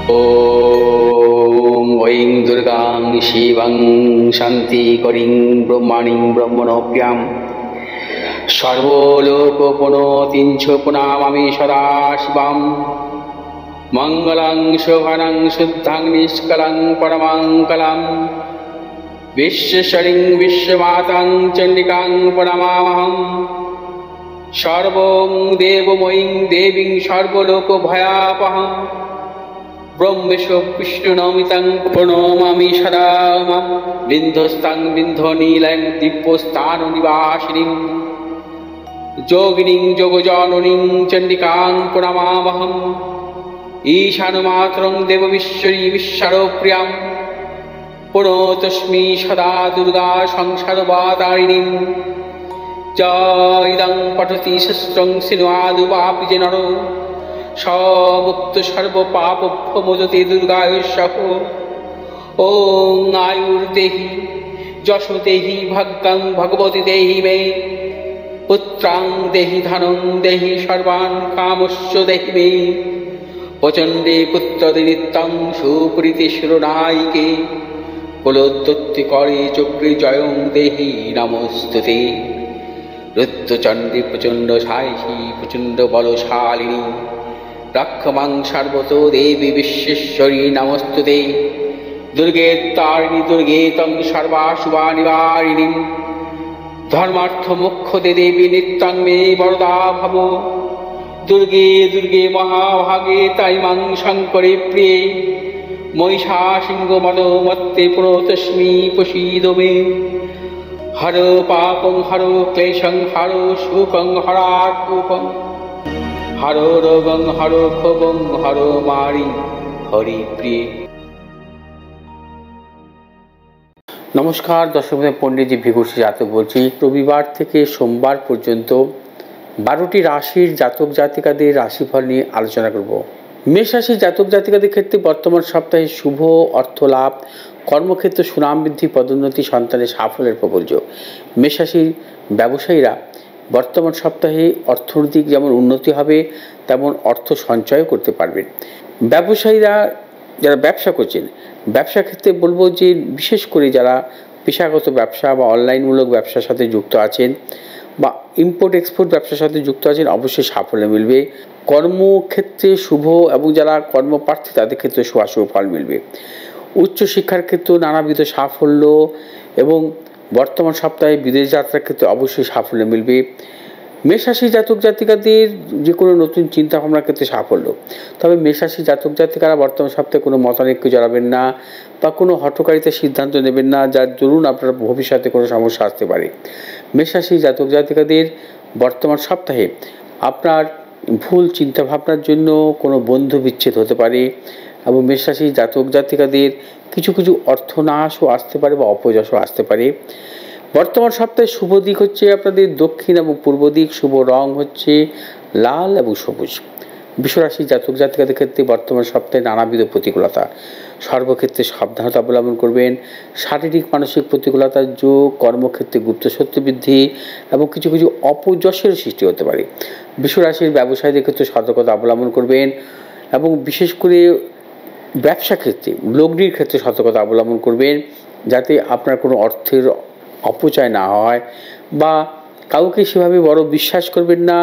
ॐ ऐं दुर्गां शिवं शान्तिकरीं ब्रह्मणीं ब्रह्मणोऽप्यां सर्वलोकप्रणोतीं च प्रणमामि सदा शिवां। मङ्गलं शोभनं शुद्धं निष्कलं परमङ्गलं विश्वेश्वरीं विश्वमातां चण्डिकां प्रणमामहं। सर्वं देवमयीं देवीं सर्वलोकभयापहं ब्रह्मेशो विष्णुनमितं प्रणमामि सदा मां। बिन्धस्तां बिन्धनीलयं दिव्यस्थाननिवासिनीं योगिनीं योगजननीं चण्डिकां प्रणमामहम्। ईशानमातरं देवविश्वरी विश्वप्रियां प्रणतोऽस्मि सदा दुर्गा संसारवातारिणीं। इदं पठति शस्त्रं सिन्वादुवापि च नरो स मुक्त सर्वपापभ्यो मोचते दुर्गायुष्यः। ॐ आयुर्देहि यशो देहि भाग्यं भगवती देहि मे पुत्रां देहि धनं देहि सर्वान् कामश्च देहि मे प्रचण्डे पुत्रदे नित्यं सुप्रीतिशिरोनायिके कुलोत्पत्तिकरे चक्रे जयं देहि नमोस्तुते। रुद्रचण्डी प्रचण्ड सायिषी प्रचण्ड बलशालिनी रक्षमां सर्वतो देवी विश्वेश्वरी नमोस्तुते। दुर्गे तारिणी दुर्गे तं सर्वाशुभनिवारिणीं धर्मार्थ मोक्षदे देवी नित्यं मे वरदा भव। दुर्गे दुर्गे महाभागे ताई मां शङ्करे प्रिये महिषासिंहमदमत्ते प्रणतोऽस्मि प्रसीद मे। हरो पापं हरो क्लेशं हरो शोकं हरात्मकं हरो रोगं हरो क्षोभं हरो मारि हरि प्रिय। নমস্কার দর্শক, পণ্ডিতজি ভিঘুষী জাতক বলছি। রবিবার থেকে সোমবার পর্যন্ত 12টি রাশির জাতক জাতিকাদের রাশিফল নিয়ে আলোচনা করব। মেষ রাশির জাতক জাতিকাদের ক্ষেত্রে বর্তমান সপ্তাহে শুভ অর্থ লাভ, কর্মক্ষেত্রে সুনাম বৃদ্ধি, পদোন্নতি, সন্তানের সাফল্যের প্রবল যোগ। মেষ রাশির ব্যবসায়ীরা বর্তমান সপ্তাহে অর্থনৈতিক যেমন উন্নতি হবে তেমন অর্থ সঞ্চয় করতে পারবেন। ব্যবসায়ীরা যারা ব্যবসা করছেন, ব্যবসা ক্ষেত্রে বলবো যে বিশেষ করে যারা পেশাগত ব্যবসা বা অনলাইনমূলক ব্যবসার সাথে যুক্ত আছেন বা ইম্পোর্ট এক্সপোর্ট ব্যবসার সাথে যুক্ত আছেন অবশ্যই সাফল্য মিলবে। কর্মক্ষেত্রে শুভ এবং যারা কর্মপ্রার্থী তাদের ক্ষেত্রে শুভাশুভ ফল মিলবে। উচ্চশিক্ষার ক্ষেত্রেও নানাবিধ সাফল্য এবং বর্তমান সপ্তাহে বিদেশ যাত্রার ক্ষেত্রে অবশ্যই সাফল্য মিলবে। মেষরাশি জাতক জাতিকাদের যে কোনো নতুন চিন্তাভাবনার ক্ষেত্রে সাফল্য। তবে মেষরাশি জাতক জাতিকারা বর্তমান সপ্তাহে কোনো মতানৈক্যে জড়াবেন না বা কোনো হঠকারিতার সিদ্ধান্ত নেবেন না, যার দরুন আপনার ভবিষ্যতে কোনো সমস্যা আসতে পারে। মেষরাশি জাতক জাতিকাদের বর্তমান সপ্তাহে আপনার ভুল চিন্তাভাবনার জন্য কোনো বন্ধু বিচ্ছেদ হতে পারে এবং মেষরাশি জাতক জাতিকাদের কিছু কিছু অর্থনাশও আসতে পারে বা অপযশও আসতে পারে। বর্তমান সপ্তাহে শুভ দিক হচ্ছে আপনাদের দক্ষিণ এবং পূর্ব দিক, শুভ রং হচ্ছে লাল এবং সবুজ। বৃষরাশি জাতক জাতিকাদের ক্ষেত্রে বর্তমান সপ্তাহে নানাবিধ প্রতিকূলতা, সর্বক্ষেত্রে সাবধানতা অবলম্বন করবেন। শারীরিক মানসিক প্রতিকূলতার যোগ, কর্মক্ষেত্রে গুপ্তশত্রু বৃদ্ধি এবং কিছু কিছু অপযশের সৃষ্টি হতে পারে। বৃষরাশির ব্যবসায়ীদের ক্ষেত্রে সতর্কতা অবলম্বন করবেন এবং বিশেষ করে ব্যবসা ক্ষেত্রে লগ্নির ক্ষেত্রে সতর্কতা অবলম্বন করবেন যাতে আপনার কোনো অর্থের অপচয় না হয় বা কাউকে সেভাবে বড় বিশ্বাস করবেন না,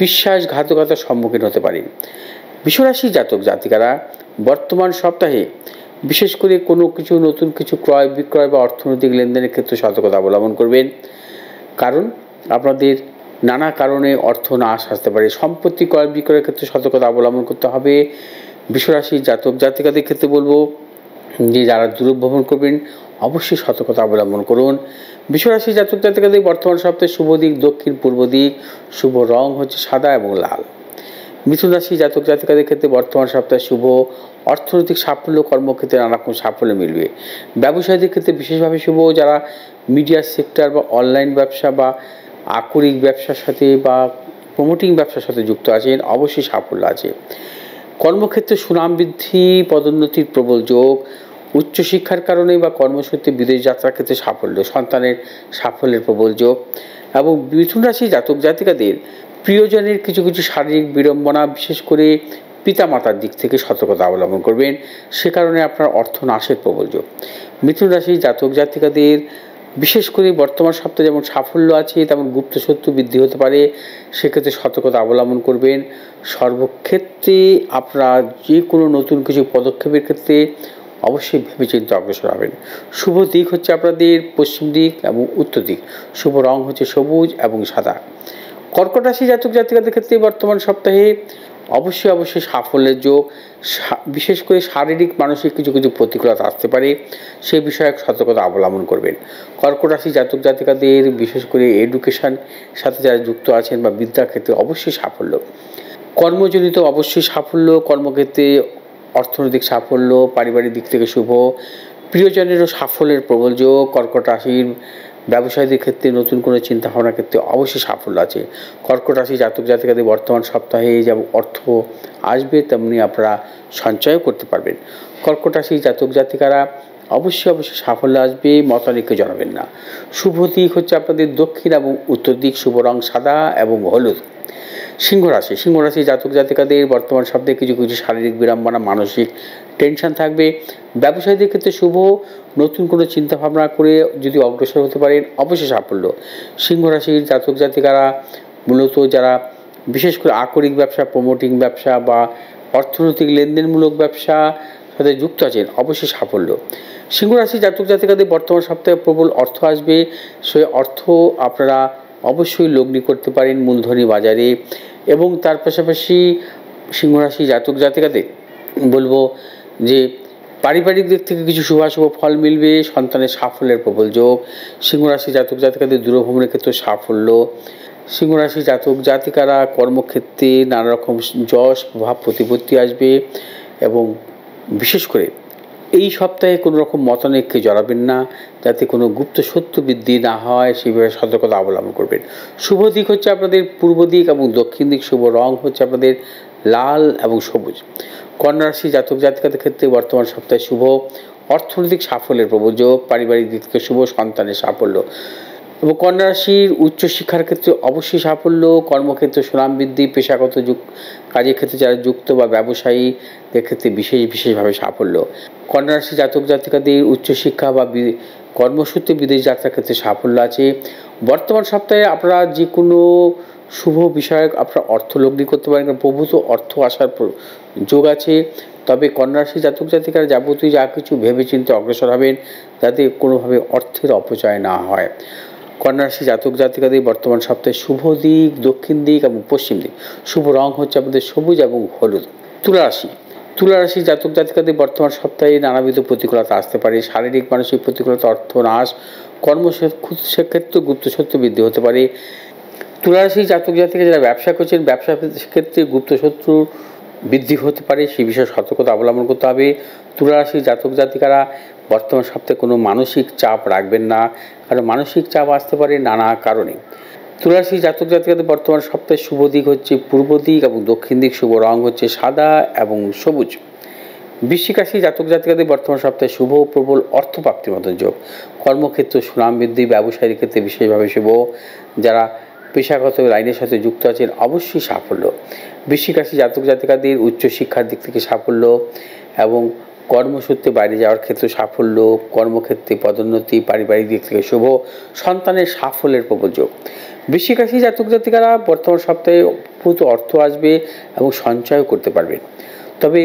বিশ্বাসঘাতকতার সম্মুখীন হতে পারেন। বৃষরাশি জাতক জাতিকারা বর্তমান সপ্তাহে বিশেষ করে কোনো কিছু নতুন কিছু ক্রয় বিক্রয় বা অর্থনৈতিক লেনদেনের ক্ষেত্রে সতর্কতা অবলম্বন করবেন, কারণ আপনাদের নানা কারণে অর্থ নাশ আসতে পারে। সম্পত্তি ক্রয় বিক্রয়ের ক্ষেত্রে সতর্কতা অবলম্বন করতে হবে। বৃষরাশি জাতক জাতিকাদের ক্ষেত্রে বলবো যে যারা দূরভ্রমণ করবেন অবশ্যই সতর্কতা অবলম্বন করুন। বৃষরাশি জাতক জাতিকাদের বর্তমান সপ্তাহে শুভ দিক দক্ষিণ পূর্ব দিক, শুভ রং হচ্ছে সাদা এবং লাল। মিথুন রাশি জাতক জাতিকাদের ক্ষেত্রে বর্তমান সপ্তাহে শুভ অর্থনৈতিক সাফল্য, কর্মক্ষেত্রে নানা রকম সাফল্য মিলবে। ব্যবসায়ীদের ক্ষেত্রে বিশেষভাবে শুভ যারা মিডিয়া সেক্টর বা অনলাইন ব্যবসা বা আকরিক ব্যবসার সাথে বা প্রমোটিং ব্যবসার সাথে যুক্ত আছেন অবশ্যই সাফল্য আছে। কর্মক্ষেত্রে সুনাম বৃদ্ধি, পদোন্নতির প্রবল যোগ। উচ্চশিক্ষার কারণে বা কর্মসূত্রে বিদেশ যাত্রার ক্ষেত্রে সাফল্য, সন্তানের সাফল্যের প্রবল যোগ। এবং মিথুন রাশি জাতক জাতিকাদের প্রিয়জনের কিছু কিছু শারীরিক বিড়ম্বনা, বিশেষ করে পিতামাতার দিক থেকে সতর্কতা অবলম্বন করবেন, সে কারণে আপনার অর্থ নাশের প্রবল যোগ। মিথুন রাশির জাতক জাতিকাদের বিশেষ করে বর্তমান সপ্তাহে যেমন সাফল্য আছে তেমন গুপ্ত শত্রু বৃদ্ধি হতে পারে, সেক্ষেত্রে সতর্কতা অবলম্বন করবেন। সর্বক্ষেত্রে আপনারা যে কোনো নতুন কিছু পদক্ষেপের ক্ষেত্রে অবশ্যই ভেবেচিন্তে অগ্রসর হবেন। শুভ দিক হচ্ছে আপনাদের পশ্চিম দিক এবং উত্তর দিক। শুভ রং হচ্ছে সবুজ এবং সাদা। কর্কট রাশি জাতক জাতিকাদের ক্ষেত্রে বর্তমান সপ্তাহে অবশ্যই সাফল্যের যোগ। বিশেষ করে শারীরিক মানসিক কিছু প্রতিকূলতা আসতে পারে, সেই বিষয়ে সতর্কতা অবলম্বন করবেন। কর্কট রাশি জাতক জাতিকাদের বিশেষ করে এডুকেশন সাথে যারা যুক্ত আছেন বা বিদ্যার ক্ষেত্রে অবশ্যই সাফল্য। কর্মজনিত অবশ্যই সাফল্য, কর্মক্ষেত্রে অর্থনৈতিক সাফল্য, পারিবারিক দিক থেকে শুভ। প্রিয়জনেরও সাফল্যের প্রবল যোগ। কর্কট রাশির ব্যবসায়ীদের ক্ষেত্রে নতুন কোনো চিন্তাভাবনার ক্ষেত্রে অবশ্যই সাফল্য আছে। কর্কট রাশি জাতক জাতিকাদের বর্তমান সপ্তাহে যেমন অর্থ আসবে তেমনি আপনারা সঞ্চয়ও করতে পারবেন। কর্কট রাশি জাতক জাতিকারা অবশ্যই সাফল্য আসবে, মতানৈক্য জড়াবেন না। শুভ দিক হচ্ছে আপনাদের দক্ষিণ এবং উত্তর দিক। শুভ রং সাদা এবং হলুদ। সিংহ রাশি জাতক জাতিকাদের বর্তমান সপ্তাহে কিছু শারীরিক বিড়ম্বনা, মানসিক টেনশন থাকবে। ব্যবসায়ীদের ক্ষেত্রে শুভ, নতুন কোনো চিন্তাভাবনা করে যদি অগ্রসর হতে পারেন অবশ্যই সাফল্য। সিংহ রাশির জাতক জাতিকারা মূলত যারা বিশেষ করে আকরিক ব্যবসা, প্রমোটিং ব্যবসা বা অর্থনৈতিক লেনদেনমূলক ব্যবসা সাথে যুক্ত আছেন অবশ্যই সাফল্য। সিংহ রাশির জাতক জাতিকাদের বর্তমান সপ্তাহে প্রবল অর্থ আসবে, সেই অর্থ আপনারা অবশ্যই লগ্নি করতে পারেন মূলধনী বাজারে। এবং তার পাশাপাশি সিংহরাশি জাতক জাতিকাদের বলবো যে পারিবারিক দিক থেকে কিছু শুভাশুভ ফল মিলবে, সন্তানের সাফল্যের প্রবল যোগ। সিংহরাশি জাতক জাতিকাদের দূরভ্রমণের ক্ষেত্রে সাফল্য। সিংহরাশি জাতক জাতিকারা কর্মক্ষেত্রে নানা রকম যশ প্রভাব প্রতিপত্তি আসবে এবং বিশেষ করে এই সপ্তাহে কোনো রকম মতানৈক্যে জড়াবেন না, যাতে কোনো গুপ্ত শত্রু বৃদ্ধি না হয় সেইভাবে সতর্কতা অবলম্বন করবেন। শুভ দিক হচ্ছে আপনাদের পূর্ব দিক এবং দক্ষিণ দিক। শুভ রং হচ্ছে আপনাদের লাল এবং সবুজ। কন্যা রাশি জাতক জাতিকাদের ক্ষেত্রে বর্তমান সপ্তাহে শুভ, অর্থনৈতিক সাফল্যের প্রবল যোগ। পারিবারিক দিক থেকে শুভ, সন্তানের সাফল্য। এবং কন্যা রাশির উচ্চশিক্ষার ক্ষেত্রে অবশ্যই সাফল্য, কর্মক্ষেত্রে সুনাম বৃদ্ধি, পেশাগত কাজের ক্ষেত্রে যারা যুক্ত বা ব্যবসায়ীদের ক্ষেত্রে বিশেষভাবে সাফল্য। কন্যা রাশি জাতক জাতিকাদের উচ্চশিক্ষা বা কর্মসূত্রে বিদেশ যাত্রার ক্ষেত্রে সাফল্য আছে। বর্তমান সপ্তাহে আপনারা যে কোনো শুভ বিষয়ক আপনারা অর্থ লগ্নি করতে পারেন, প্রভূত অর্থ আসার যোগ আছে। তবে কন্যা রাশি জাতক জাতিকারা যাবতীয় যা কিছু ভেবেচিন্তে অগ্রসর হবেন, যাতে কোনোভাবে অর্থের অপচয় না হয়। কন্যা রাশি জাতক জাতিকাদের বর্তমান সপ্তাহে শুভ দিক দক্ষিণ দিক এবং পশ্চিম দিক। শুভ রং হচ্ছে আপনাদের সবুজ এবং হলুদ। তুলা রাশি জাতক জাতিকাদের বর্তমান সপ্তাহে নানাবিধ প্রতিকূলতা আসতে পারে, শারীরিক মানসিক প্রতিকূলতা, অর্থ নাশ, সেক্ষেত্রে গুপ্ত শত্রু বৃদ্ধি হতে পারে। তুলা রাশি জাতক জাতিকা যারা ব্যবসা করছেন, ব্যবসা ক্ষেত্রে গুপ্ত শত্রু বৃদ্ধি হতে পারে, সেই বিষয়ে সতর্কতা অবলম্বন করতে হবে। তুলা রাশি জাতক জাতিকারা বর্তমান সপ্তাহে কোনো মানসিক চাপ রাখবেন না, কারণ মানসিক চাপ আসতে পারে নানা কারণে। তুলা রাশি জাতক জাতিকাদের বর্তমান সপ্তাহে শুভ দিক হচ্ছে পূর্ব দিক এবং দক্ষিণ দিক। শুভ রং হচ্ছে সাদা এবং সবুজ। বৃশ্চিক রাশি জাতক জাতিকাদের বর্তমান সপ্তাহে শুভ, প্রবল অর্থপ্রাপ্তির মতো যোগ। কর্মক্ষেত্র সুনাম বৃদ্ধি, ব্যবসায়ীর ক্ষেত্রে বিশেষভাবে শুভ। যারা পেশাগত লাইনের সাথে যুক্ত আছেন অবশ্যই সাফল্য। বৃশ্চিক রাশি জাতক জাতিকাদের উচ্চশিক্ষার দিক থেকে সাফল্য এবং কর্মসূত্রে বাইরে যাওয়ার ক্ষেত্রে সাফল্য, কর্মক্ষেত্রে পদোন্নতি, পারিবারিক দিক থেকে শুভ, সন্তানের সাফল্যের প্রবল যোগ। বৃশ্চিক রাশি জাতক জাতিকারা বর্তমান সপ্তাহে প্রচুর অর্থ আসবে এবং সঞ্চয় করতে পারবেন। তবে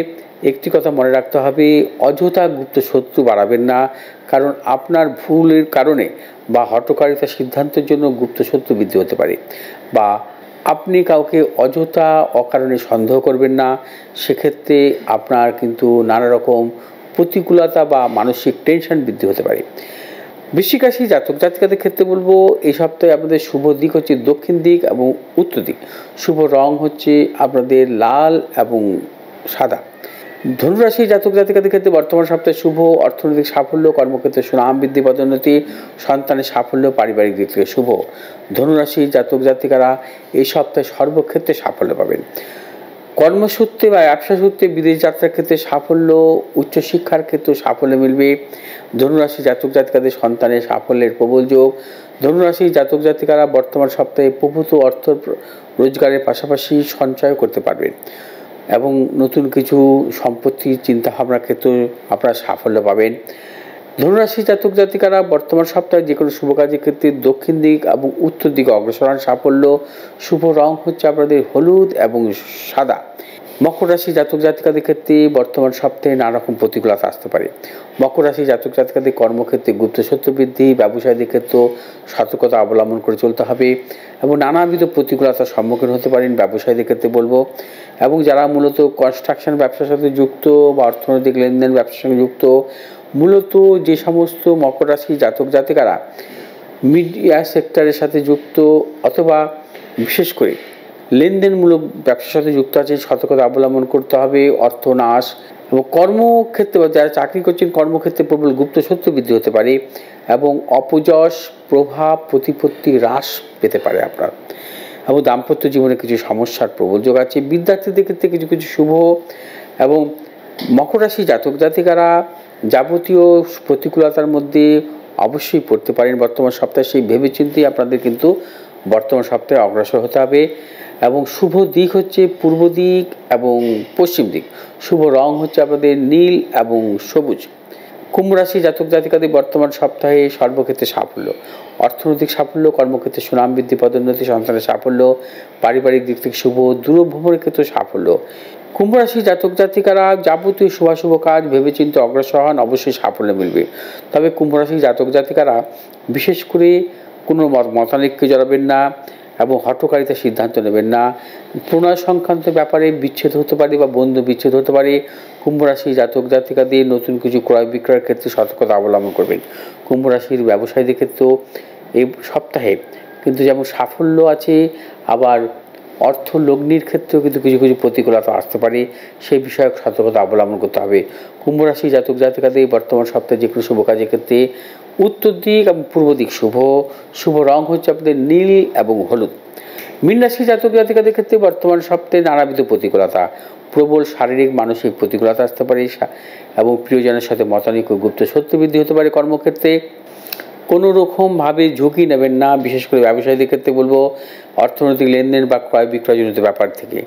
একটি কথা মনে রাখতে হবে, অযথা গুপ্ত শত্রু বাড়াবেন না, কারণ আপনার ভুলের কারণে বা হঠকারিতার সিদ্ধান্তের জন্য গুপ্ত শত্রু বৃদ্ধি হতে পারে। বা আপনি কাউকে অযথা অকারণে সন্দেহ করবেন না, সেক্ষেত্রে আপনার কিন্তু নানা রকম প্রতিকূলতা বা মানসিক টেনশন বৃদ্ধি হতে পারে। বৃশ্চিক রাশি জাতক জাতিকাদের ক্ষেত্রে বলবো এই সপ্তাহে আপনাদের শুভ দিক হচ্ছে দক্ষিণ দিক এবং উত্তর দিক। শুভ রং হচ্ছে আপনাদের লাল এবং সাদা। ধনুরাশি জাতক জাতিকাদের ক্ষেত্রে বর্তমান সপ্তাহে শুভ, অর্থনৈতিক সাফল্য, কর্মক্ষেত্রে সুনাম বৃদ্ধি, পদোন্নতি, সন্তানের সাফল্য, পারিবারিক দিক থেকে শুভ। ধনুরাশি জাতক জাতিকারা এই সপ্তাহে সর্বক্ষেত্রে সাফল্য পাবেন। কর্মসূত্রে বা ব্যবসা সূত্রে বিদেশ যাত্রার ক্ষেত্রে সাফল্য, উচ্চশিক্ষার ক্ষেত্রে সাফল্য মিলবে। ধনুরাশি জাতক জাতিকাদের সন্তানের সাফল্যের প্রবল যোগ। ধনুরাশি জাতক জাতিকারা বর্তমান সপ্তাহে প্রভূত অর্থ রোজগারের পাশাপাশি সঞ্চয় করতে পারবেন। এবং নতুন কিছু সম্পত্তির চিন্তাভাবনার ক্ষেত্রে আপনারা সাফল্য পাবেন। ধনুরাশি জাতক জাতিকারা বর্তমান সপ্তাহে যে কোনো শুভ কাজের ক্ষেত্রে দক্ষিণ দিক এবং উত্তর দিকে অগ্রসর হন। সাফল্য। শুভ রং হচ্ছে আপনাদের হলুদ এবং সাদা। মকর রাশি জাতক জাতিকাদের ক্ষেত্রে বর্তমান সপ্তাহে নানা রকম প্রতিকূলতা আসতে পারে। মকর রাশি জাতক জাতিকাদের কর্মক্ষেত্রে গুপ্তসত্য বৃদ্ধি, ব্যবসায়ীদের ক্ষেত্রেও সতর্কতা অবলম্বন করে চলতে হবে এবং নানাবিধ প্রতিকূলতার সম্মুখীন হতে পারেন ব্যবসায়ীদের ক্ষেত্রে বলবো। এবং যারা মূলত কনস্ট্রাকশন ব্যবসার সাথে যুক্ত বা অর্থনৈতিক লেনদেন ব্যবসার সঙ্গে যুক্ত, মূলত যে সমস্ত মকর রাশি জাতক জাতিকারা মিডিয়া সেক্টরের সাথে যুক্ত অথবা বিশেষ করে লেনদেনমূলক ব্যবসার সাথে যুক্ত আছে, সতর্কতা অবলম্বন করতে হবে। অর্থনাশ এবং কর্মক্ষেত্রে বা যারা চাকরি করছেন কর্মক্ষেত্রে প্রবল গুপ্তসত্য বৃদ্ধি হতে পারে এবং অপযশ প্রভাব প্রতিপত্তি হ্রাস পেতে পারে আপনার। এবং দাম্পত্য জীবনে কিছু সমস্যার প্রবল যোগ আছে। বিদ্যার্থীদের ক্ষেত্রে কিছু কিছু শুভ এবং মকর রাশি জাতক জাতিকারা যাবতীয় প্রতিকূলতার মধ্যে অবশ্যই পড়তে পারেন বর্তমান সপ্তাহে। সেই ভেবেচিন্তে আপনাদের কিন্তু বর্তমান সপ্তাহে অগ্রসর হতে হবে। এবং শুভ দিক হচ্ছে পূর্ব দিক এবং পশ্চিম দিক। শুভ রং হচ্ছে আপনাদের নীল এবং সবুজ। কুম্ভ রাশি জাতক জাতিকাদের বর্তমান সপ্তাহে সর্বক্ষেত্রে সাফল্য। অর্থনৈতিক সাফল্য, কর্মক্ষেত্রে সুনাম বৃদ্ধি, পদোন্নতি, সন্তানের সাফল্য, পারিবারিক দিক থেকে শুভ, দূরভ্রমণের ক্ষেত্রে সাফল্য। কুম্ভ রাশি জাতক জাতিকারা যাবতীয় শুভাশুভ কাজ ভেবেচিন্তে অগ্রসর হন, অবশ্যই সাফল্য মিলবে। তবে কুম্ভ রাশি জাতক জাতিকারা বিশেষ করে কোনো মতানৈক্যে জড়াবেন না এবং হঠকারিতার সিদ্ধান্ত নেবেন না। প্রণয় সংক্রান্ত ব্যাপারে বিচ্ছেদ হতে পারে বা বন্ধু বিচ্ছেদ হতে পারে। কুম্ভ রাশি জাতক জাতিকাদের নতুন কিছু ক্রয় বিক্রয়ের ক্ষেত্রে সতর্কতা অবলম্বন করবেন। কুম্ভ রাশির ব্যবসায়ীদের ক্ষেত্রেও এই সপ্তাহে কিন্তু যেমন সাফল্য আছে, আবার অর্থ লগ্নির ক্ষেত্রেও কিন্তু কিছু কিছু প্রতিকূলতা আসতে পারে, সেই বিষয়ে সতর্কতা অবলম্বন করতে হবে। কুম্ভ রাশি জাতক জাতিকাদের বর্তমান সপ্তাহে যে কোনো শুভ কাজের ক্ষেত্রে উত্তর দিক এবং পূর্ব দিক শুভ। শুভ রং হচ্ছে আপনাদের নীল এবং হলুদ। মীন রাশি জাতক জাতিকাদের ক্ষেত্রে বর্তমান সপ্তাহে নানাবিধ প্রতিকূলতা, প্রবল শারীরিক মানসিক প্রতিকূলতা আসতে পারে এবং প্রিয়জনের সাথে মতানৈক্য, গুপ্ত সত্য বৃদ্ধি হতে পারে। কর্মক্ষেত্রে কোনো রকমভাবে ঝুঁকি নেবেন না, বিশেষ করে ব্যবসায়ীদের ক্ষেত্রে বলবো অর্থনৈতিক লেনদেন বা ক্রয় বিক্রয়জনিত ব্যাপার থেকে।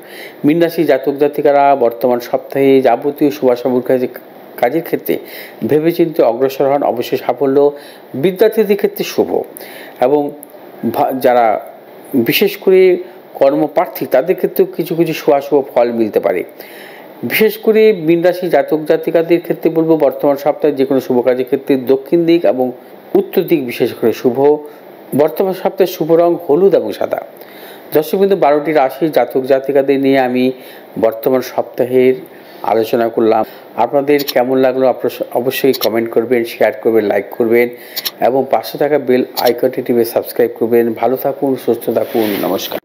মীন রাশি জাতক জাতিকারা বর্তমান সপ্তাহে যাবতীয় শুভাশুভ কাজের ক্ষেত্রে ভেবেচিন্তে অগ্রসর হন, অবশ্যই সাফল্য। বিদ্যার্থীদের ক্ষেত্রে শুভ এবং যারা বিশেষ করে কর্মপ্রার্থী তাদের ক্ষেত্রেও কিছু কিছু শুভাশুভ ফল মিলতে পারে। বিশেষ করে মীন রাশি জাতক জাতিকাদের ক্ষেত্রে বলবো বর্তমান সপ্তাহে যে কোনো শুভ কাজের ক্ষেত্রে দক্ষিণ দিক এবং উত্তর দিক বিশেষ করে শুভ। বর্তমান সপ্তাহে শুভ রং হলুদ এবং সাদা। দর্শকবৃন্দ, 12টি রাশি জাতক জাতিকাদের নিয়ে আমি বর্তমান সপ্তাহের আলোচনা করলাম। আপনাদের কেমন লাগলো আপনারা অবশ্যই কমেন্ট করবেন, শেয়ার করবেন, লাইক করবেন এবং পাশে থাকা বেল আইকনটি টিপে সাবস্ক্রাইব করবেন। ভালো থাকুন, সুস্থ থাকুন, নমস্কার।